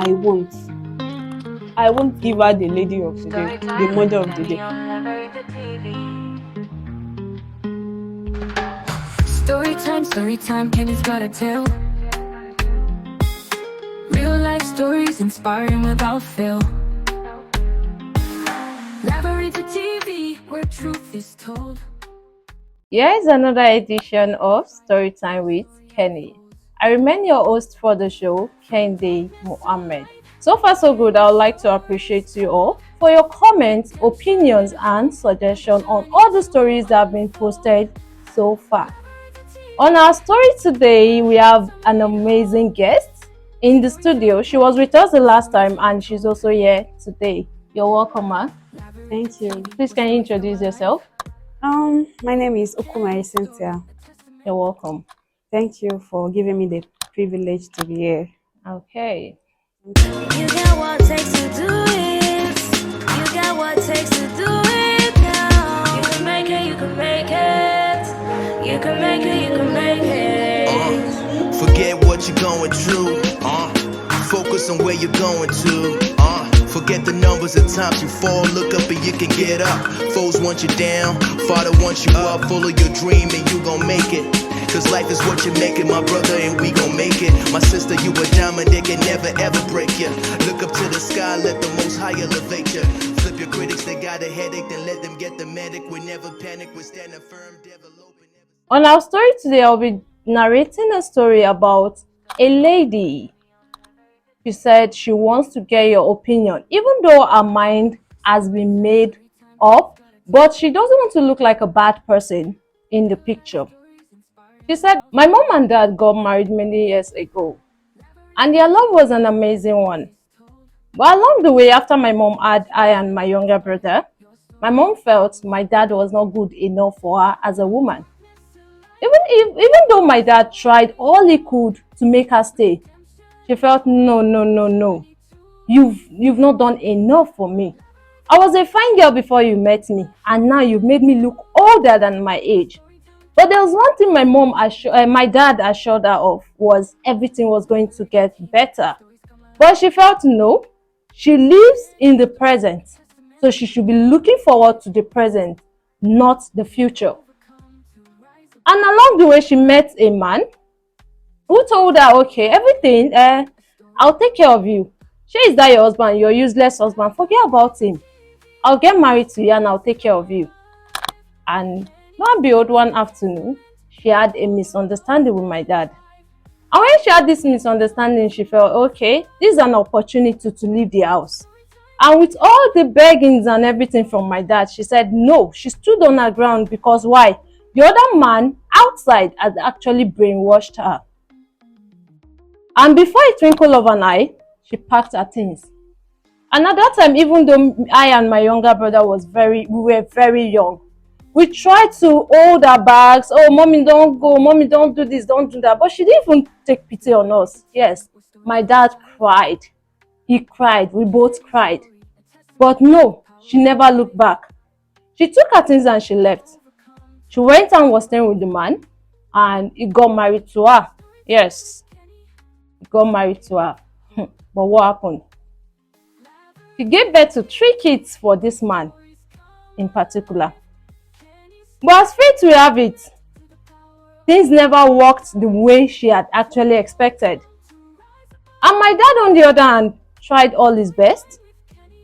I won't give her the lady of the day, the mother of the day. Story time, Kenny's got a tale. Real life stories inspiring without fail. Never into TV where truth is told. Here is another edition of Storytime with Kenny. I remain your host for the show, Kehinde Mohammed. So far so good. I would like to appreciate you all for your comments, opinions and suggestions on all the stories that have been posted so far. On our story today, we have an amazing guest in the studio. She was with us the last time and she's also here today. You're welcome, ma. Thank you. Please, can you introduce yourself? My name is Okumari Cynthia. You're welcome. Thank you for giving me the privilege to be here. Okay. You got what it takes to do it. You got what it takes to do it now. You can make it, you can make it. You can make it, you can make it. Forget what you're going through. Focus on where you're going to. Forget the numbers of times you fall. Look up and you can get up. Foes want you down. Father wants you up. Follow your dream and you gon' make it. Cause life is what you make it, my brother, and we gon' make it. My sister, you a diamond, they can never ever break you. Look up to the sky, let the most high elevate you. Flip your critics, they got a headache, then let them get the medic. We never panic, we're standing firm, developing. On our story today, I'll be narrating a story about a lady. She said she wants to get your opinion, even though her mind has been made up, but she doesn't want to look like a bad person in the picture. She said, my mom and dad got married many years ago, and their love was an amazing one. But along the way, after my mom had I and my younger brother, my mom felt my dad was not good enough for her as a woman. Even though my dad tried all he could to make her stay, she felt, no. You've not done enough for me. I was a fine girl before you met me, and now you've made me look older than my age. But there was one thing my dad assured her of, was everything was going to get better. But she felt no, she lives in the present, so she should be looking forward to the present, not the future. And along the way, she met a man who told her, okay, everything, I'll take care of you. Is that your husband, your useless husband? Forget about him. I'll get married to you and I'll take care of you. And lo and behold, one afternoon, she had a misunderstanding with my dad. And when she had this misunderstanding, she felt, okay, this is an opportunity to leave the house. And with all the beggings and everything from my dad, she said no. She stood on her ground because why? The other man outside had actually brainwashed her. And before a twinkle of an eye, she packed her things. And at that time, even though I and my younger brother we were very young, we tried to hold our bags. Oh, mommy, don't go. Mommy, don't do this, don't do that. But she didn't even take pity on us. Yes, my dad cried. He cried. We both cried. But no, she never looked back. She took her things and she left. She went and was staying with the man, and he got married to her. Yes, he got married to her. But what happened? She gave birth to 3 kids for this man in particular. But as fate will have it, things never worked the way she had actually expected. And my dad, on the other hand, tried all his best.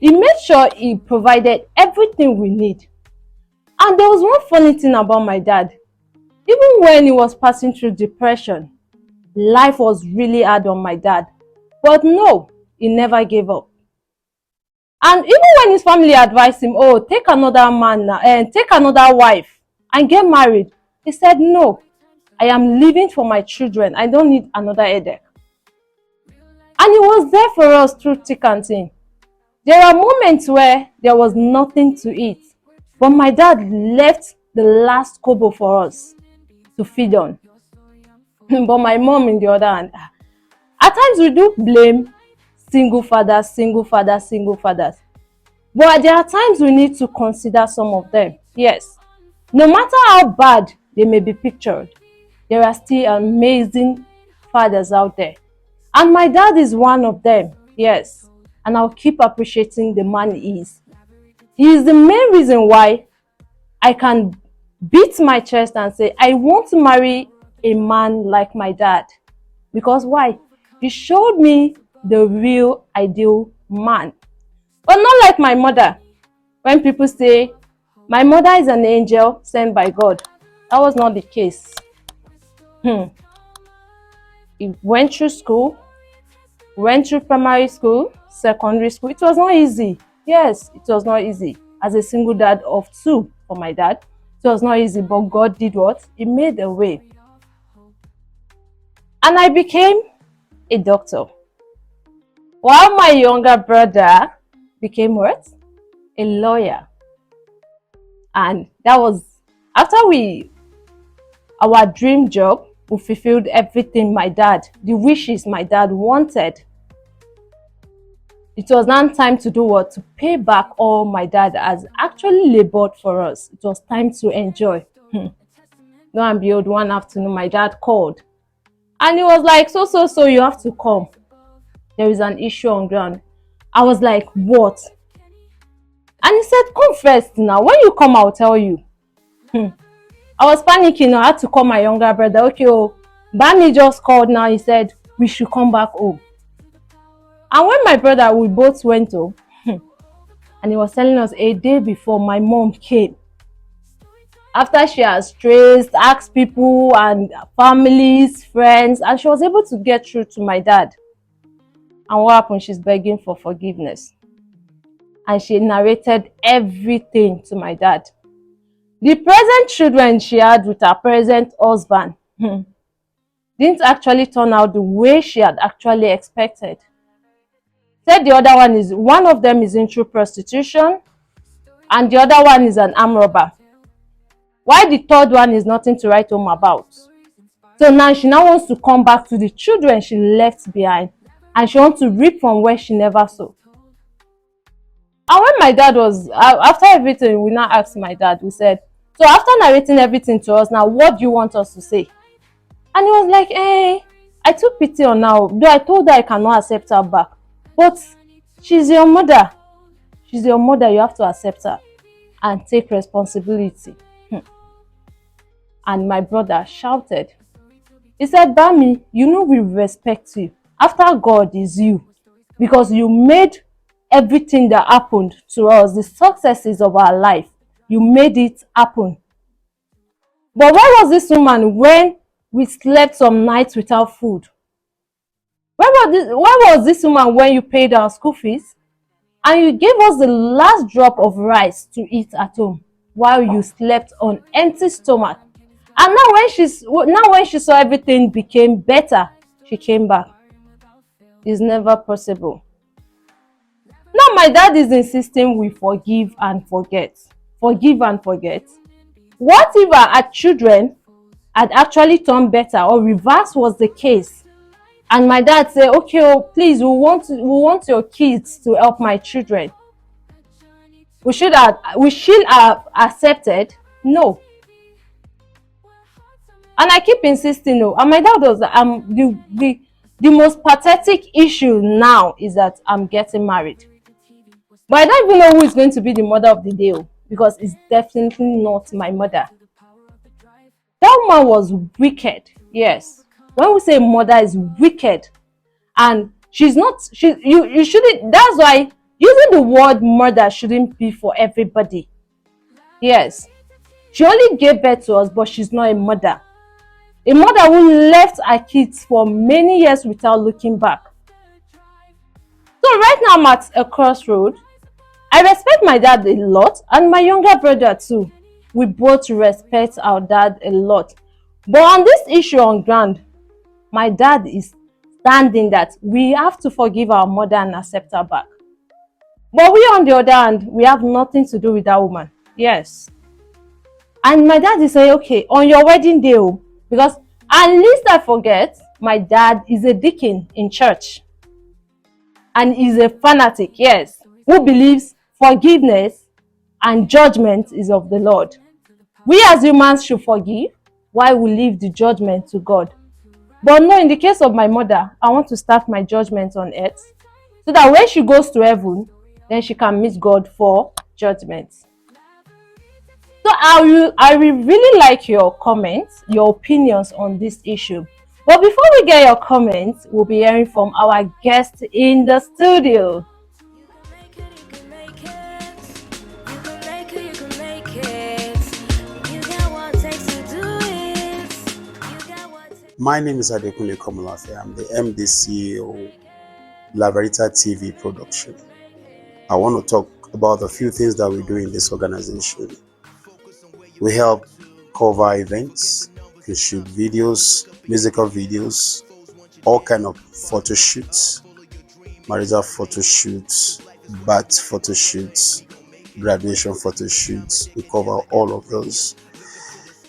He made sure he provided everything we need. And there was one funny thing about my dad. Even when he was passing through depression, life was really hard on my dad. But no, he never gave up. And even when his family advised him, oh, take another man and take another wife and get married, he said, no, I am living for my children. I don't need another headache. And he was there for us through thick and thin. There are moments where there was nothing to eat, but my dad left the last kobo for us to feed on. But my mom, on the other hand, at times we do blame single fathers. But there are times we need to consider some of them. Yes, no matter how bad they may be pictured, there are still amazing fathers out there. And my dad is one of them. Yes. And I'll keep appreciating the man he is. He is the main reason why I can beat my chest and say, I want to marry a man like my dad. Because why? He showed me the real ideal man. But not like my mother. When people say, my mother is an angel sent by God. That was not the case. He went through school, went through primary school, secondary school. It was not easy. Yes, it was not easy. As a single dad of 2 for my dad, it was not easy, but God did what? He made a way. And I became a doctor. While my younger brother became what? A lawyer. And that was after our dream job, we fulfilled everything the wishes my dad wanted. It was now time to do what? To pay back all my dad has actually labored for us. It was time to enjoy. Lo and behold, one afternoon, my dad called. And he was like, so, you have to come. There is an issue on ground. I was like, what? And he said, come first now. When you come, I'll tell you. I was panicking. I had to call my younger brother. Okay, Bami just called now. He said, we should come back home. And when my brother, we both went home, and he was telling us a day before my mom came. After she has traced, asked people and families, friends, and she was able to get through to my dad. And what happened? She's begging for forgiveness. And she narrated everything to my dad. The present children she had with her present husband didn't actually turn out the way she had actually expected. Said the other one of them is into prostitution, and the other one is an armed robber. Why the third one is nothing to write home about. So now she wants to come back to the children she left behind, and she wants to reap from where she never sowed. And when my dad was, after everything, we now asked my dad, we said, so after narrating everything to us, now what do you want us to say? And he was like, I took pity on her, though I told her I cannot accept her back. But she's your mother. She's your mother, you have to accept her and take responsibility. And my brother shouted. He said, Bami, you know we respect you. After God is you. Because you made everything that happened to us, the successes of our life, you made it happen. But where was this woman when we slept some nights without food? Where was this woman when you paid our school fees? And you gave us the last drop of rice to eat at home while you slept on empty stomach. And now when she saw everything became better, she came back. It's never possible. Now my dad is insisting we forgive and forget. Forgive and forget. What if our children had actually turned better, or reverse was the case? And my dad said, okay, please, we want your kids to help my children. We should have accepted. No. And I keep insisting, no. And my dad was the most pathetic issue now is that I'm getting married. But I don't even know who is going to be the mother of the day, because it's definitely not my mother. That woman was wicked. Yes. When we say mother is wicked, and she's not, you shouldn't, that's why using the word mother shouldn't be for everybody. Yes. She only gave birth to us, but she's not a mother. A mother who left her kids for many years without looking back. So right now I'm at a crossroad. I respect my dad a lot, and my younger brother too. We both respect our dad a lot. But on this issue on ground, my dad is standing that we have to forgive our mother and accept her back. But we, on the other hand, we have nothing to do with that woman. Yes. And my dad is saying, okay, on your wedding day, because at least I forget, my dad is a deacon in church. And he's a fanatic, yes, who believes forgiveness and judgment is of the Lord. We as humans should forgive, while we leave the judgment to God. But no, in the case of my mother, I want to start my judgment on earth. so that when she goes to heaven, then she can meet God for judgment. So I will really like your comments, your opinions on this issue. But before we get your comments, we'll be hearing from our guest in the studio. Make it, you can make it. You can make it, you can make it. You got what it takes to do it. You got what it takes. My name is Adekunle Komolafe. I'm the MD CEO, La Verita TV production. I want to talk about a few things that we do in this organization. We help cover events, we shoot videos, musical videos, all kind of photo shoots, marital photo shoots, birth photo shoots, graduation photo shoots. We cover all of those.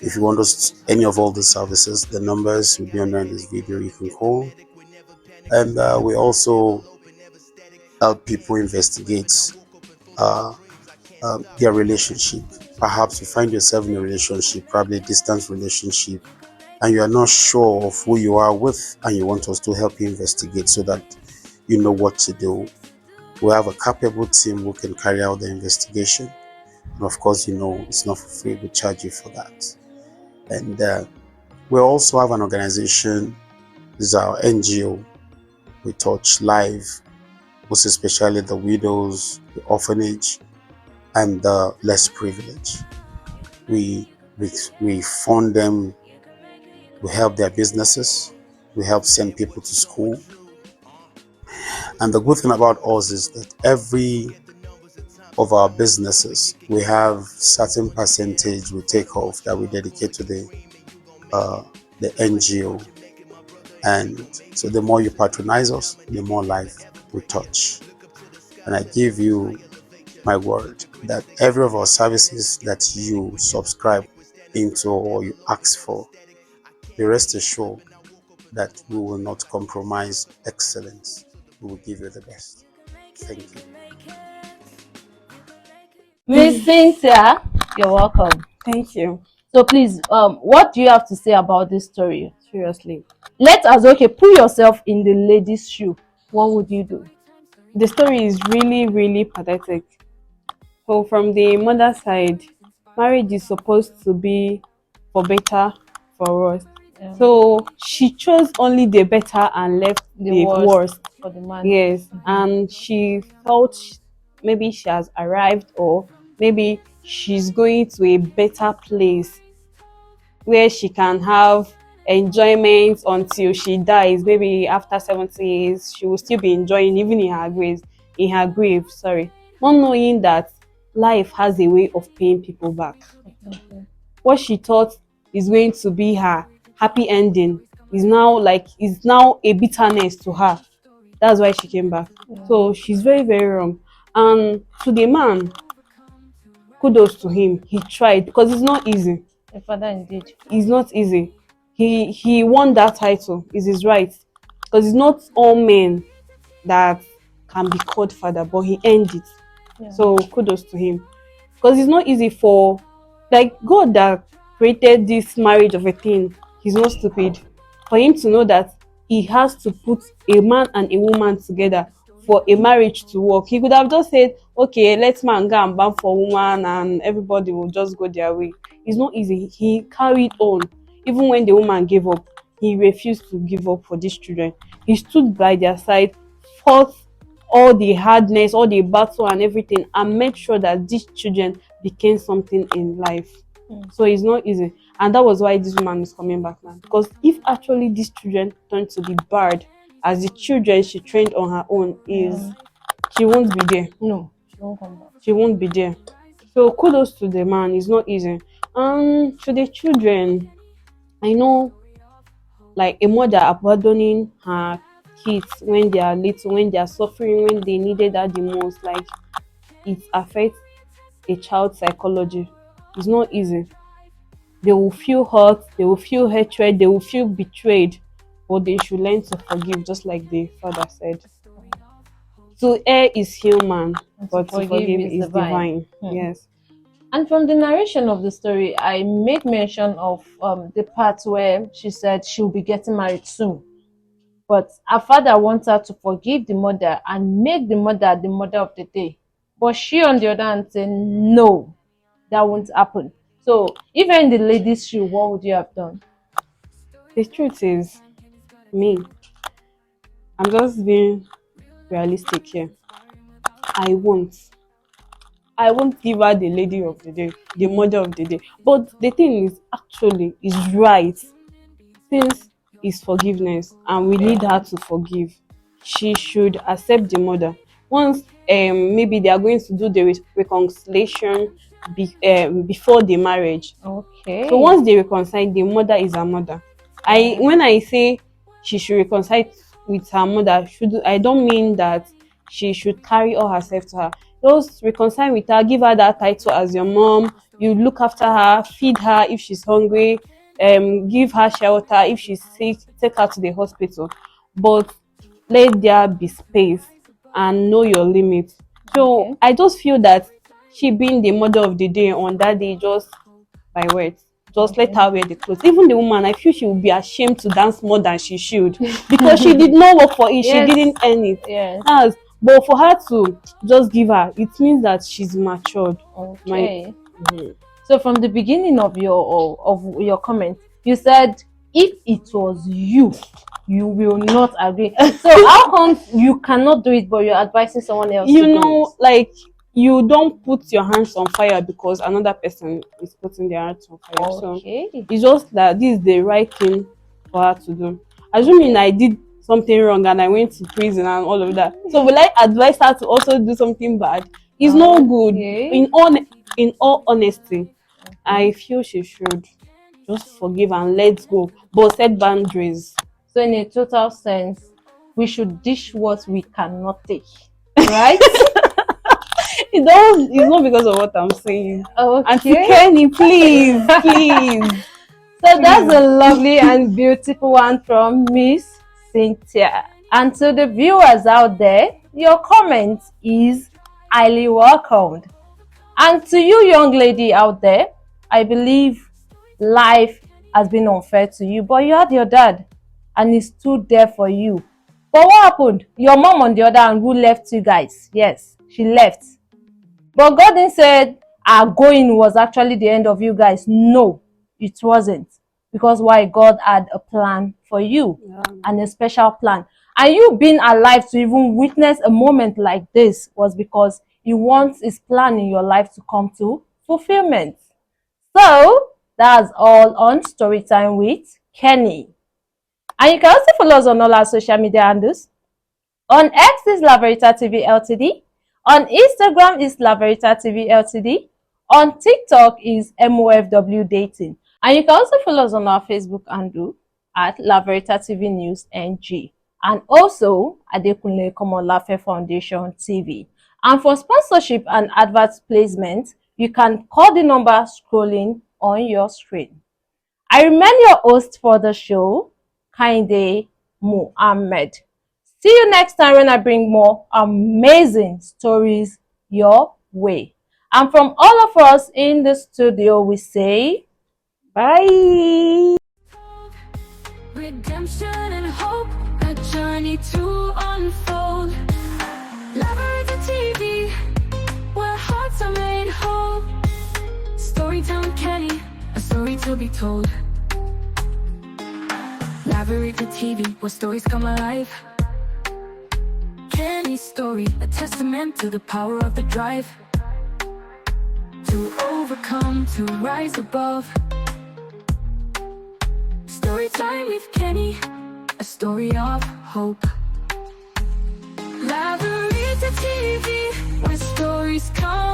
If you want us any of all the services, the numbers will be under this video. You can call, and we also help people investigate their relationship. Perhaps you find yourself in a relationship, probably a distant relationship, and you are not sure of who you are with, and you want us to help you investigate so that you know what to do. We have a capable team who can carry out the investigation, and of course, you know it's not for free. We charge you for that. And we also have an organization. This is our NGO. We touch life, most especially the widows, the orphanage, and the less privileged. We fund them, we help their businesses, we help send people to school. And the good thing about us is that every of our businesses, we have certain percentage we take off that we dedicate to the NGO. And so the more you patronize us, the more life we touch. And I give you my word that every of our services that you subscribe into or you ask for, be rest assured that we will not compromise excellence. We will give you the best. Thank you. Miss Cynthia, you're welcome. Thank you. So please, what do you have to say about this story? Seriously. Let us, okay, put yourself in the lady's shoe. What would you do? The story is really, really pathetic. So from the mother side, marriage is supposed to be for better, for worse. Yeah. So she chose only the better and left the worst. For the man. Yes, and she felt maybe she has arrived, or maybe she's going to a better place where she can have enjoyment until she dies. Maybe after 70 years, she will still be enjoying, even in her grave, not knowing that life has a way of paying people back. Okay. What she thought is going to be her happy ending is now a bitterness to her. That's why she came back. Yeah. So she's very, very wrong. And to the man, kudos to him. He tried, because it's not easy. The father indeed. It's not easy. He won that title. It's his right. Because it's not all men that can be called father, but he earned it. Yeah. So kudos to him. Because it's not easy for, God that created this marriage of a thing, he's not stupid. For him to know that he has to put a man and a woman together for a marriage to work. He could have just said, okay, let's man go and ban for woman and everybody will just go their way. It's not easy. He carried on. Even when the woman gave up, he refused to give up for these children. He stood by their side, fought all the hardness, all the battle and everything, and made sure that these children became something in life. So it's not easy. And that was why this woman is coming back now. Because if actually these children turn to be barred as the children she trained on her own she won't be there. No, she won't come back. She won't be there. So kudos to the man. It's not easy. To the children, I know, like a mother abandoning her kids when they are little, when they are suffering, when they needed that the most, like it affects a child's psychology. It's not easy. They will feel hurt, they will feel hatred, they will feel betrayed, but they should learn to forgive, just like the father said. To err is human, but to forgive is divine. Yes. And from the narration of the story, I made mention of the part where she said she'll be getting married soon. But her father wants her to forgive the mother and make the mother of the day. But she, on the other hand, said, no, that won't happen. So, if you're in the lady's shoe, what would you have done? The truth is, me, I'm just being realistic here. I won't. I won't give her the lady of the day, the mother of the day. But the thing is, actually, is right. Since it's forgiveness and we need her to forgive, she should accept the mother. Once maybe they are going to do the reconciliation before the marriage. Okay. So once they reconcile, the mother is her mother. When I say she should reconcile with her mother, I don't mean that she should carry all herself to her. Just reconcile with her, give her that title as your mom. You look after her, feed her if she's hungry, give her shelter if she's sick, take her to the hospital. But let there be space and know your limits. So Okay. I just feel that she being the mother of the day on that day, just by words, just let her wear the clothes. Even the woman, I feel she would be ashamed to dance more than she should because she did not work for it. Yes. She didn't earn it. Yes. But for her to just give her, it means that she's matured. Okay. So from the beginning of your comment, you said if it was you, you will not agree. So how come you cannot do it, but you're advising someone else? You to do know, like, you don't put your hands on fire because another person is putting their hands on fire. it? So Okay. it's just that this is the right thing for her to do. Assuming I did something wrong and I went to prison and all of that, so will I advise her to also do something bad? It's no good. Okay. In all honesty, I feel she should just forgive and let go, but set boundaries. So in a total sense, we should dish what we cannot take, right? It's not because of what I'm saying. Auntie Okay. Kenny, please, please. So that's a lovely and beautiful one from Miss Cynthia. And to the viewers out there, your comment is highly welcomed. And to you, young lady out there, I believe life has been unfair to you, but you had your dad and he stood there for you. But what happened? Your mom, on the other hand, who left you guys? Yes, she left. But God then said our going was actually the end of you guys. No, it wasn't. Because why? God had a plan for you, and a special plan. And you being alive to even witness a moment like this was because He wants His plan in your life to come to fulfillment. So that's all on Storytime with Kenny. And you can also follow us on all our social media handles. On X is La Verita TV Ltd. On Instagram is La Verita TV Ltd. On TikTok is MOFW Dating. And you can also follow us on our Facebook handle at La Verita TV News NG. And also Adekunle Komolafe Foundation TV. And for sponsorship and advert placement, you can call the number scrolling on your screen. I remain your host for the show, Kainde Muhammad. See you next time when I bring more amazing stories your way. And from all of us in the studio, we say bye. Redemption and hope, a journey to unfold. Labyrinth TV, where hearts are made whole. Storytime Kenny, a story to be told. Labyrinth TV, where stories come alive. Kenny's story, a testament to the power of the drive. To overcome, to rise above. Storytime with Kenny, a story of hope. Labyrinth TV, where stories come